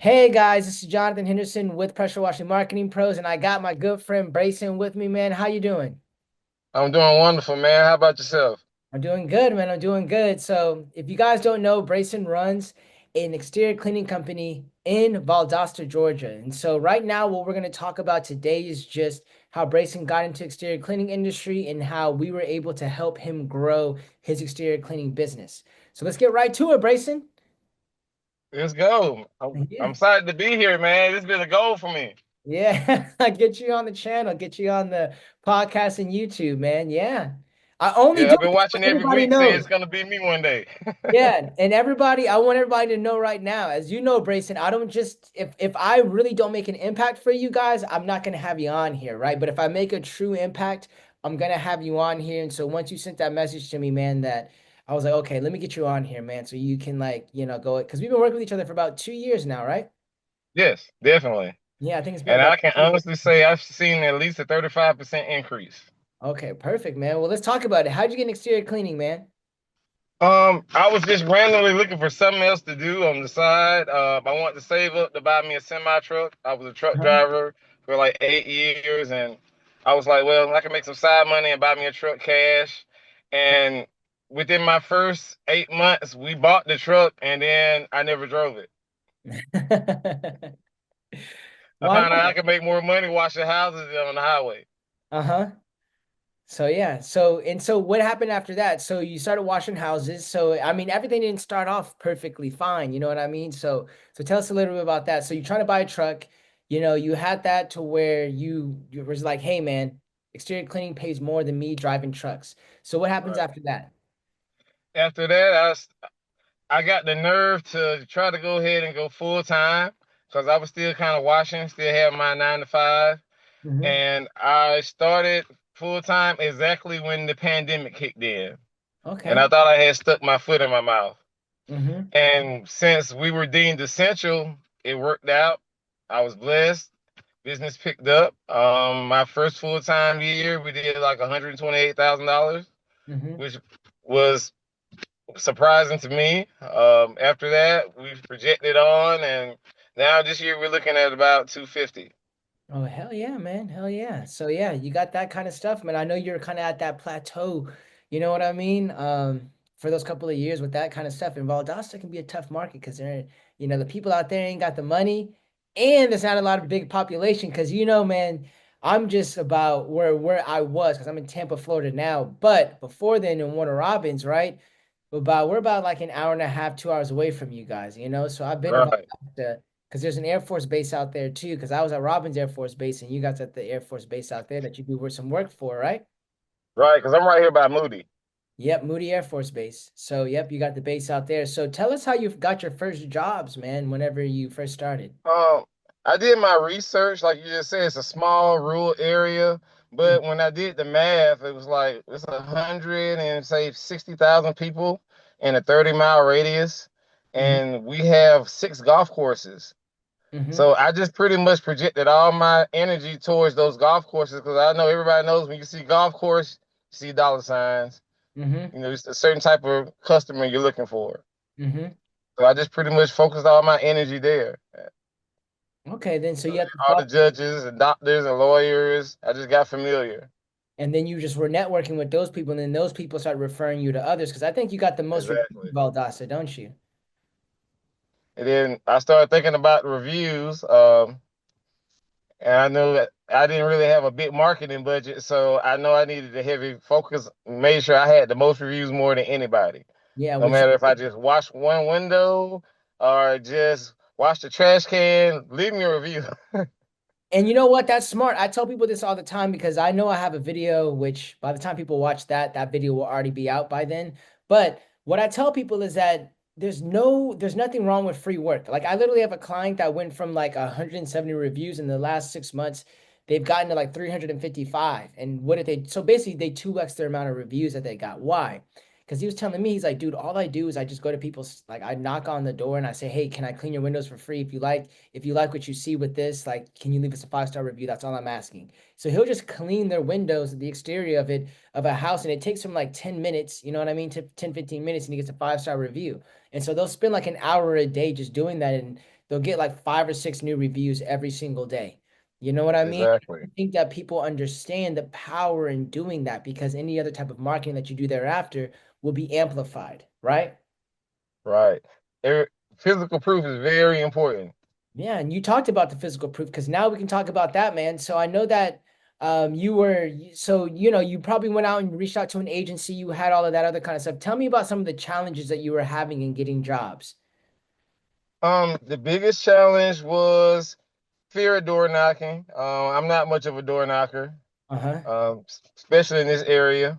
Hey guys, this is Jonathan Henderson with Pressure Washing Marketing Pros, and I got my good friend Brayson with me, man. How you doing? I'm doing wonderful, man. How about yourself? I'm doing good, man. I'm doing good. So, if you guys don't know, Brayson runs an exterior cleaning company in Valdosta, Georgia. And so, right now, what we're going to talk about today is just how Brayson got into exterior cleaning industry and how we were able to help him grow his exterior cleaning business. So, let's get right to it, Brayson. Let's go. I'm Yeah. excited to be here, man. This has been a goal for me. Yeah, I get you on the channel, get you on the podcast and YouTube, man. Yeah. I only Yeah, do I've been it so watching every everybody week, say knows. it's gonna be me one day. Yeah, and I want everybody to know right now, as you know, Brayson, I don't just if I really don't make an impact for you guys, I'm not gonna have you on here, right? But if I make a true impact, I'm gonna have you on here. And so once you sent that message to me, man, that I was like, okay, let me get you on here, man, so you can go because we've been working with each other for about 2 years now, right? Yes, definitely. Yeah, I think it's been And about I can 2 years. honestly say I've seen at least a 35% increase. Okay, perfect, man. Well, let's talk about it. How'd you get in exterior cleaning, man? I was just randomly looking for something else to do on the side. I wanted to save up to buy me a semi truck. I was a truck Uh-huh. driver for like 8 years, and I was like, well, I can make some side money and buy me a truck cash. And within my first 8 months, we bought the truck, and then I never drove it. I Why found out not? I could make more money washing houses than on the highway. Uh-huh. So yeah. So what happened after that? So you started washing houses. So I mean everything didn't start off perfectly fine, you know what I mean? So tell us a little bit about that. So you're trying to buy a truck, you had that to where you was like, "Hey man, exterior cleaning pays more than me driving trucks." So what happens Right. after that? After that, I got the nerve to try to go ahead and go full time because I was still kind of washing, still have my 9 to 5. Hmm. And I started full time exactly when the pandemic kicked in. And Okay. I thought I had stuck my foot in my mouth. Hmm. And since we were deemed essential, it worked out. I was blessed. Business picked up. My first full time year, we did like $128,000, Hmm. which was surprising to me. After that, we've projected on, and now this year we're looking at about 250. Oh, hell yeah, man. Hell yeah. So yeah, you got that kind of stuff, man. I know you're kind of at that plateau, you know what I mean? For those couple of years with that kind of stuff. And Valdosta can be a tough market because the people out there ain't got the money and there's not a lot of big population. Cause man, I'm just about where I was because I'm in Tampa, Florida now. But before then in Warner Robins, right? We're about like an hour and a half, 2 hours away from you guys, you know? So I've been to Right, Valdosta because there's an Air Force base out there too. Because I was at Robbins Air Force Base, and you guys at the Air Force Base out there that you do some work for, right? right, because I'm right here by Moody. Yep, Moody Air Force Base. So, yep, you got the base out there. So, tell us how you got your first jobs, man. Whenever you first started. Um, I did my research, like you just said, it's a small rural area. But when I did the math, it was like it's 60,000 people in a 30-mile radius, Mm-hmm. and we have 6 golf courses. Mm-hmm. So I just pretty much projected all my energy towards those golf courses because I know everybody knows when you see golf course, you see dollar signs. Mm-hmm. You know, it's a certain type of customer you're looking for. Mm-hmm. So I just pretty much focused all my energy there. Okay, then so you have to All follow, the judges and doctors and lawyers, I just got familiar. and then you just were networking with those people, and then those people start referring you to others. Because I think you got the most reviews Exactly. of Valdosta, don't you? And then I started thinking about the reviews. And I knew that I didn't really have a big marketing budget, so I know I needed a heavy focus, made sure I had the most reviews more than anybody. Yeah, No which matter if I just wash one window or just wash the trash can, leave me a review. And you know what? That's smart. I tell people this all the time because I know I have a video, which by the time people watch that video will already be out by then. But what I tell people is that there's nothing wrong with free work. Like I literally have a client that went from like 170 reviews in the last 6 months. They've gotten to like 355. And what did they, so basically they 2x their amount of reviews that they got. Why? Because he was telling me, he's like, dude, all I do is I just go to people's, like, I knock on the door and I say, hey, can I clean your windows for free? If you like what you see with this, like, can you leave us a 5-star review? That's all I'm asking. So he'll just clean their windows, the exterior of a house, and it takes him like 10 minutes, you know what I mean? To 10, 15 minutes, and he gets a 5-star review. And so they'll spend like an hour a day just doing that. And they'll get like 5 or 6 new reviews every single day. You know what I mean? Exactly. I think that people understand the power in doing that because any other type of marketing that you do thereafter will be amplified, right? Right. Every, physical proof is very important. Yeah, and you talked about the physical proof because now we can talk about that, man. So I know that you were so you probably went out and reached out to an agency, you had all of that other kind of stuff. Tell me about some of the challenges that you were having in getting jobs. The biggest challenge was fear of door knocking. I'm not much of a door knocker, Uh-huh. especially in this area.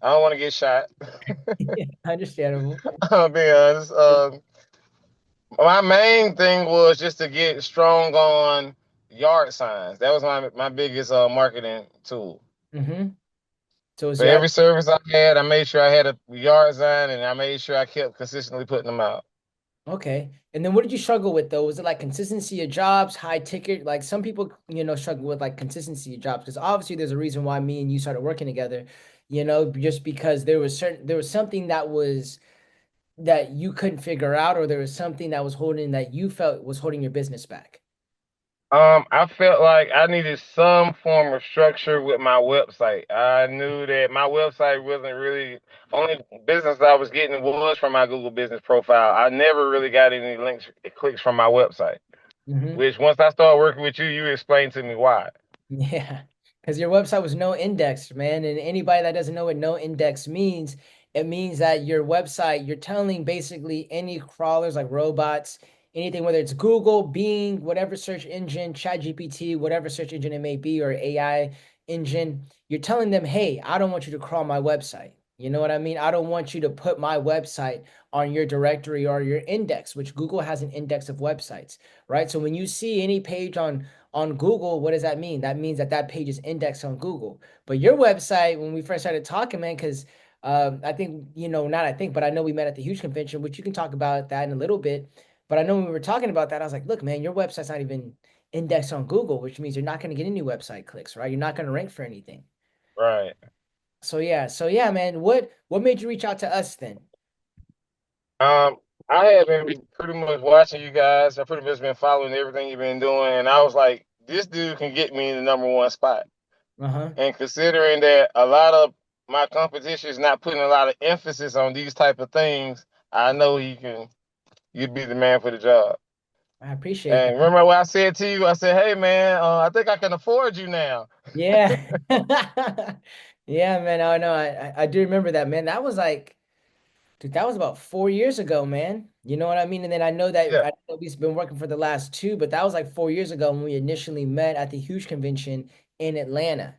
I don't want to get shot. Yeah, understandable. I'll be honest. My main thing was just to get strong on yard signs. That was my biggest marketing tool. Mm-hmm. So it's For your every service I had, I made sure I had a yard sign, and I made sure I kept consistently putting them out. okay. And then what did you struggle with though? Was it like consistency of jobs, high ticket? Like some people, struggle with like consistency of jobs because obviously there's a reason why me and you started working together, just because there was something that you couldn't figure out, or there was something that you felt was holding your business back. I felt like I needed some form of structure with my website. I knew that my website wasn't really only business I was getting was from my Google business profile. I never really got any links clicks from my website. Hmm. Which once I started working with you, you explained to me why. Yeah, because your website was no index, man. And anybody that doesn't know what no index means, it means that your website, you're telling basically any crawlers like robots, anything, whether it's Google, Bing, whatever search engine, ChatGPT, whatever search engine it may be, or AI engine, you're telling them, hey, I don't want you to crawl my website. You know what I mean? I don't want you to put my website on your directory or your index, which Google has an index of websites, right? So when you see any page on Google, what does that mean? That means that that page is indexed on Google. But your website, when we first started talking, man, because I think, not I think, but I know we met at the huge convention, which you can talk about that in a little bit. But I know when we were talking about that, I was like, look, man, your website's not even indexed on Google, which means you're not going to get any website clicks, right? You're not going to rank for anything. Right. So yeah, man, what made you reach out to us then? Um, I have been pretty much watching you guys. I pretty much been following everything you've been doing, and I was like, this dude can get me in the number one spot. Uh-huh. And considering that a lot of my competition is not putting a lot of emphasis on these type of things, I know he can. You'd be the man for the job. I appreciate And that. remember what I said to you? I said, "Hey, man, I think I can afford you now." Yeah. Yeah, man. I know. I do remember that, man. That was like, dude, that was about 4 years ago, man. You know what I mean? And then Yeah. I know we've been working for the last two, but that was like 4 years ago when we initially met at the huge convention in Atlanta.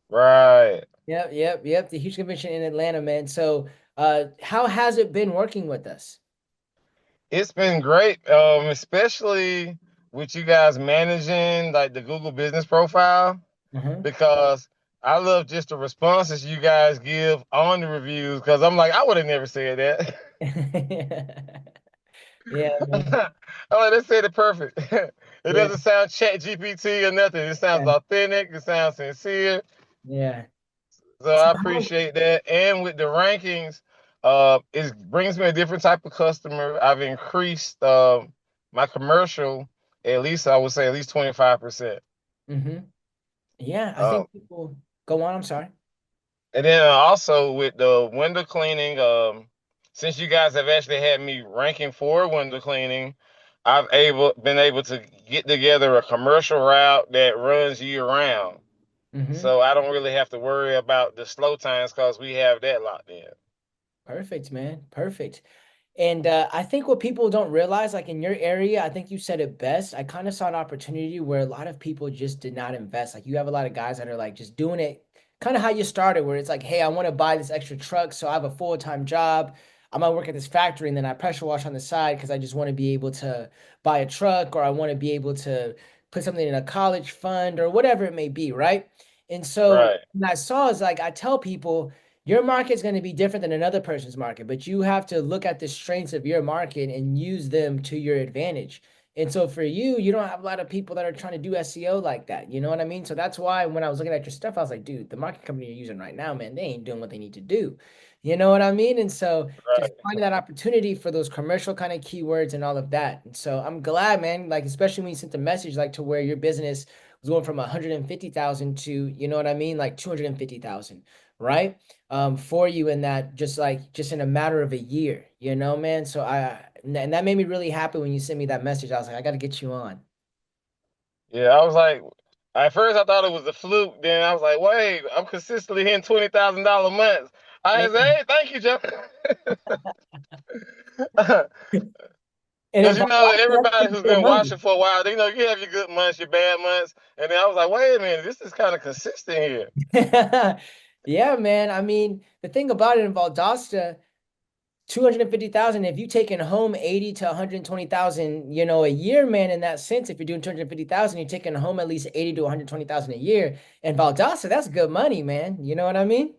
Right. Yep. The huge convention in Atlanta, man. So, how has it been working with us? It's been great, especially with you guys managing like the Google business profile Uh-huh. because I love just the responses you guys give on the reviews because I'm like, I would have never said that. Yeah, man. I'm like, they said it perfect. It Yeah, doesn't sound chat GPT or nothing. It sounds yeah, authentic. It sounds sincere. yeah. So So I how, appreciate that. And with the rankings, it brings me a different type of customer. I've increased my commercial at least I would say at least 25%. hmm. Yeah, I Um, think people go on. I'm sorry. and then also with the window cleaning, since you guys have actually had me ranking for window cleaning, I've able been able to get together a commercial route that runs year round. Hmm. So I don't really have to worry about the slow times because we have that locked in. Perfect, man. Perfect. And I think what people don't realize, like in your area, I think you said it best. I kind of saw an opportunity where a lot of people just did not invest. Like you have a lot of guys that are like just doing it kind of how you started, where it's like, hey, I want to buy this extra truck, so I have a full-time job. I might work at this factory and then I pressure wash on the side because I just want to be able to buy a truck or I want to be able to put something in a college fund or whatever it may be, right? And so Right, what I saw is like I tell people your market's going to be different than another person's market, but you have to look at the strengths of your market and use them to your advantage. And so for you, you don't have a lot of people that are trying to do SEO like that. You know what I mean? So that's why when I was looking at your stuff, I was like, dude, the marketing company you're using right now, man, they ain't doing what they need to do. You know what I mean? And so just Right. finding that opportunity for those commercial kind of keywords and all of that. And so I'm glad, man, like especially when you sent the message like to where your business was going from 150,000 to, you know what I mean, like 250,000, right? For you in that just in a matter of a year, you know, man. So and that made me really happy when you sent me that message. I was like, I got to get you on. Yeah, I was like, at first I thought it was a fluke. Then I was like, wait, I'm consistently hitting $20,000 months. I said, And, hey, thank you, Joe. and Because in that's everybody pretty who's good been money. watching for a while, they know you have your good months, your bad months, and then I was like, wait a minute, this is kind of consistent here. Yeah, man. I mean, the thing about it in Valdosta, 250,000, if you taking home 80 to 120,000, you know, a year, man, in that sense, if you're doing 250,000, you're taking home at least 80 to 120,000 a year. And Valdosta, that's good money, man. You know what I mean?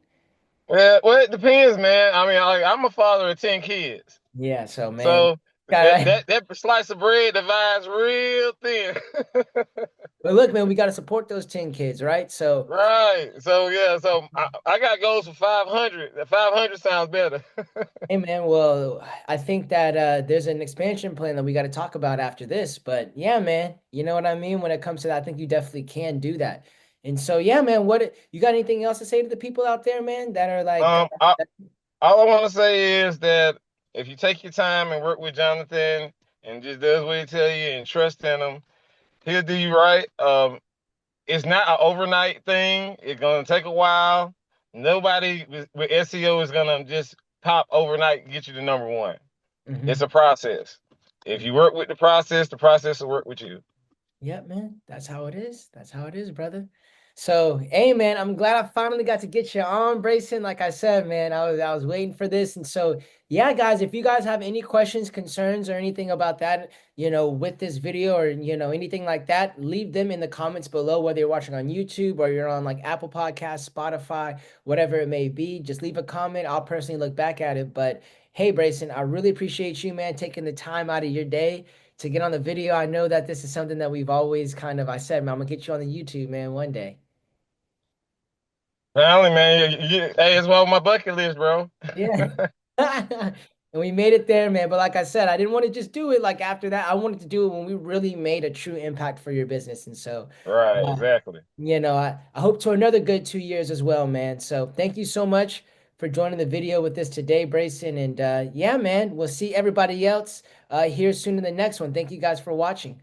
Well, it depends, man. I mean, I'm a father of 10 kids, Yeah, so man, so that got that that slice of bread divides real thin. but look, man, we got to support those 10 kids, right? So, Right. So yeah. So I got goals for 500. That 500 sounds better. hey, man, well, I think that there's an expansion plan that we got to talk about after this. But yeah, man, you know what I mean? When it comes to that, I think you definitely can do that. And so, yeah, man, what you got anything else to say to the people out there, man, that are like, Um, I, all I want to say is that if you take your time and work with Jonathan and just does what he tell you and trust in him, he'll do you right. It's not an overnight thing. It's gonna take a while. Nobody with SEO is gonna just pop overnight and get you to number one. It's Mhm. a process. If you work with the process will work with you. Yep, man. That's how it is. That's how it is, brother. So, hey, man, I'm glad I finally got to get you on, Brayson. Like I said, man, I was waiting for this. And so, yeah, guys, if you guys have any questions, concerns, or anything about that, you know, with this video or, you know, anything like that, leave them in the comments below, whether you're watching on YouTube or you're on like Apple Podcasts, Spotify, whatever it may be. Just leave a comment. I'll personally look back at it. But hey, Brayson, I really appreciate you, man, taking the time out of your day to get on the video. I know that this is something that we've always kind of, I said, man, I'm gonna get you on the YouTube, man, one day. Finally, man, hey, it's on my bucket list, bro. Yeah. And we made it there, man. But like I said, I didn't want to just do it like after that. I wanted to do it when we really made a true impact for your business. And so, Right, uh, exactly. you know, I hope to another good 2 years as well, man. So thank you so much for joining the video with us today, Brayson. And yeah, man, we'll see everybody else here soon in the next one. Thank you guys for watching.